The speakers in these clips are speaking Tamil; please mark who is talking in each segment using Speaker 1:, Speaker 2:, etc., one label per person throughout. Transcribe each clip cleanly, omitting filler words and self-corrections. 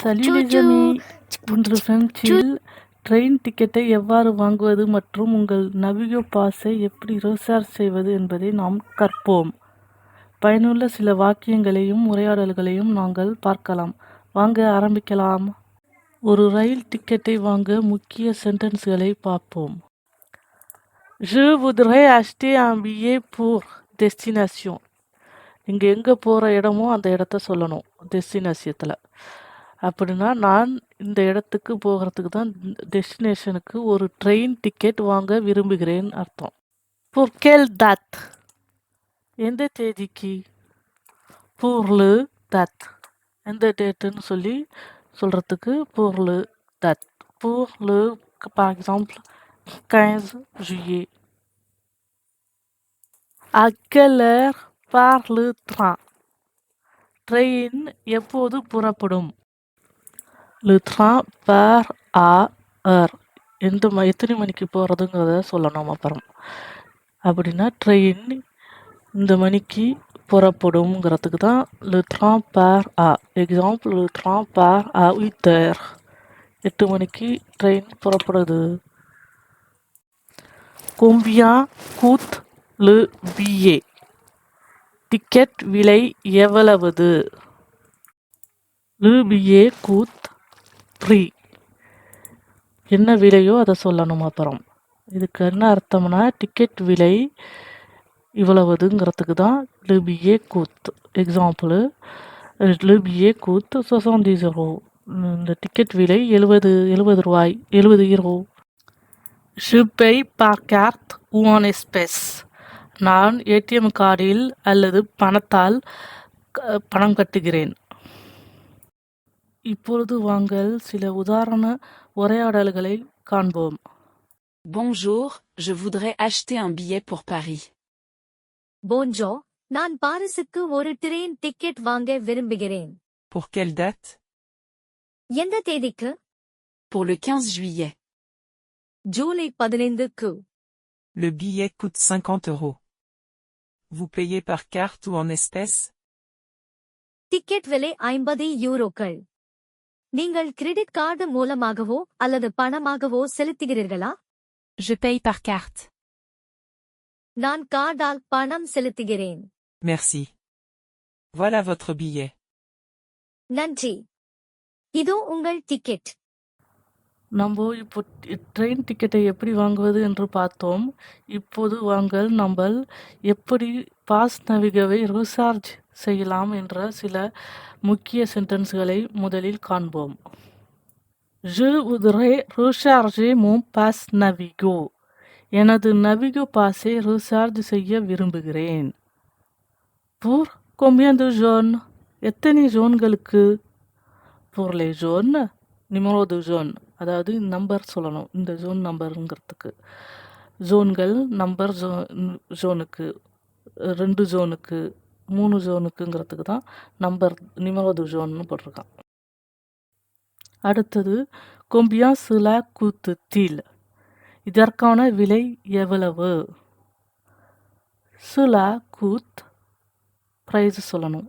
Speaker 1: Salut les amis, இன்று ஃப்ரெஞ்சில் ட்ரெயின் டிக்கெட்டை எவ்வாறு வாங்குவது மற்றும் உங்கள் நவிகோ பாஸை எப்படி ரிசர்வ் செய்வது என்பதை நாம் கற்போம். பயனுள்ள சில வாக்கியங்களையும் உரையாடல்களையும் நாங்கள் பார்க்கலாம். வாங்க ஆரம்பிக்கலாம். ஒரு ரயில் டிக்கெட்டை வாங்க முக்கிய சென்டென்ஸ்களை பார்ப்போம். Je voudrais acheter un billet pour destination. இங்கே எங்கே போகிற இடமோ அந்த இடத்த சொல்லணும் டெஸ்டினேஷத்தில். அப்படின்னா நான் இந்த இடத்துக்கு போகிறதுக்கு தான் டெஸ்டினேஷனுக்கு ஒரு ட்ரெயின் டிக்கெட் வாங்க விரும்புகிறேன் அர்த்தம். pour quelle date? எந்த தேதிக்கு? pour le date. எந்த டேட்டுன்னு சொல்லி சொல்கிறதுக்கு pour le date. pour le par exemple 15 juillet. à quelle heure part le train? Train எப்போது புறப்படும்? le train part à heure. எத்தனை மணிக்கு போகிறதுங்கிறத சொல்லணும் அப்புறம். அப்படின்னா ட்ரெயின் இந்த மணிக்கு புறப்படும்ங்கிறதுக்கு தான் le train part à. Example le train part à 8 heures. 8 மணிக்கு ட்ரெயின் புறப்படுது. combien coûte le billet? Ticket விலை எவ்வளவு? le billet coûte prix. என்ன விலையோ அதை சொல்லணும் அப்புறம். இதுக்கு என்ன அர்த்தம்னா டிக்கெட் விலை இவ்வளவுங்கிறதுக்கு தான் le billet coûte. Example le billet coûte 70 euros. இந்த டிக்கெட் விலை 70 ரூபாய், 70 euro. je paye par carte ou en espèces. நான் ஏடிஎம் கார்டில் அல்லது பணத்தால் பணம் கட்டுகிறேன். இப்பொழுது வாங்கள் சில உதாரண உரையாடல்களை காண்போம்.
Speaker 2: Bonjour, je voudrais acheter un billet pour Paris.
Speaker 3: Bonjour, நான் பாரிஸுக்கு ஒரு ட்ரெயின் டிக்கெட் வாங்க விரும்புகிறேன்.
Speaker 2: Pour quelle date?
Speaker 3: எந்த தேதிக்கு?
Speaker 2: Pour le 15 juillet.
Speaker 3: ஜூலை 15க்கு.
Speaker 2: Le billet coûte 50 euros. Vous payez par carte ou en espèces?
Speaker 3: Ticket விலை 50 யூரோக்கள். நீங்கள் கிரெடிட் கார்டு மூலமாகவோ அல்லது பணமாகவோ செலுத்துகிறீர்களா?
Speaker 2: Je paye par carte.
Speaker 3: நான் கார்டால் பணம் செலுத்துகிறேன்.
Speaker 2: Merci. Voilà votre billet.
Speaker 3: நன்றி. இதோ உங்கள் டிக்கெட்.
Speaker 1: நம்ம இப்போ ட்ரெயின் டிக்கெட்டை எப்படி வாங்குவது என்று பார்த்தோம். இப்போது வாங்கள் நம்ம எப்படி பாஸ் நவிகோவை ரிசார்ஜ் செய்யலாம் என்ற சில முக்கிய சென்டென்ஸ்களை முதலில் காண்போம். je voudrais recharger mon pass Navigo. எனது நவிகோ பாஸை ரிசார்ஜ் செய்ய விரும்புகிறேன். pour combien de jaunes? எத்தனை ஜோன்களுக்கு? pour les jaunes, numéro de jaune. அதாவது நம்பர் சொல்லணும் இந்த ஜோன் நம்பருங்கிறதுக்கு. ஜோன்கள் நம்பர் ஜோனுக்கு, 2 ஜோனுக்கு, 3 ஜோனுக்குங்கிறதுக்கு தான் நம்பர் numéro de jaune போட்டிருக்கான். அடுத்தது combien cela coûte-t-il? இதற்கான விலை எவ்வளவு? cela coûte ப்ரைஸ் சொல்லணும்.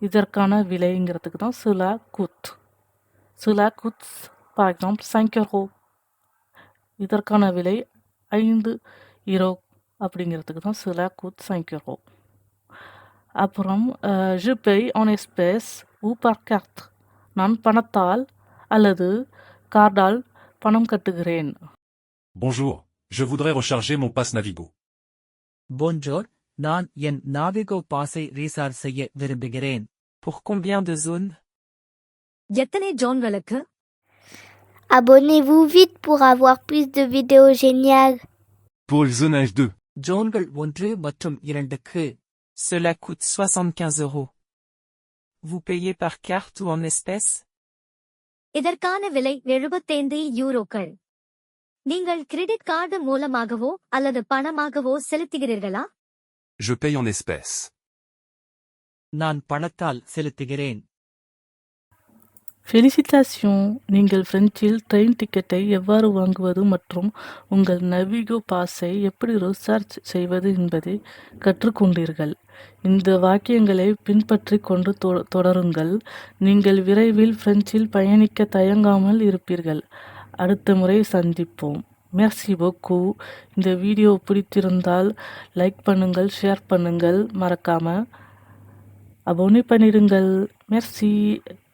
Speaker 1: இதற்கான விலைங்கிறதுக்கு தான் cela coûte. cela coûte par exemple 5 euros. இதற்கான விலை 5 யூரோ அப்படிங்கிறதுக்கு தான் cela coûte 5 euros. அப்புறம் je paye en espèces ou par carte. நான் பணத்தால் அல்லது கார்டால் பணம் கட்டுகிறேன்.
Speaker 4: Bonjour, je voudrais recharger mon pass Navigo.
Speaker 5: Bonjour, நான் என் நாவிகோ பாஸை ரீசார்ஜ் செய்ய விரும்புகிறேன்.
Speaker 2: Pour combien de zones?
Speaker 3: எத்தனை ஜோன்களுக்கு?
Speaker 6: Abonnez-vous vite pour avoir plus de vidéos géniales.
Speaker 4: Pour le zonage 2.
Speaker 5: ஜோன்கள் 1 மற்றும் 2க்கு.
Speaker 2: Cela coûte 75 euros. Vous payez par carte ou en espèces?
Speaker 3: இதற்கான விலை 75 யூரோக்கள். நீங்கள் கிரெடிட் கார்டு மூலமாகவோ அல்லது பணமாகவோ செலுத்துகிறீர்களா?
Speaker 4: Je paye en espèces.
Speaker 5: நான் பணத்தால் செலுத்துகிறேன்.
Speaker 1: ஃபெலிசிட்டேஷன்! நீங்கள் பிரெஞ்சில் ட்ரெயின் டிக்கெட்டை எவ்வாறு வாங்குவது மற்றும் உங்கள் நவிகோ பாஸை எப்படி ரீசார்ஜ் செய்வது என்பதை கற்றுக்கொண்டீர்கள். இந்த வாக்கியங்களை பின்பற்றிக் கொண்டு தொடருங்கள். நீங்கள் விரைவில் பிரெஞ்சில் பயணிக்க தயங்காமல் இருப்பீர்கள். அடுத்த முறை சந்திப்போம். மெர்சி போக்கு. இந்த வீடியோ பிடித்திருந்தால் லைக் பண்ணுங்கள், ஷேர் பண்ணுங்கள், மறக்காம அபோனே பண்ணிடுங்கள். Mercy.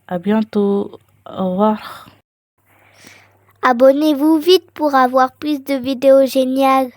Speaker 1: À bientôt. Au revoir.
Speaker 6: Abonnez-vous vite pour avoir plus de vidéos géniales.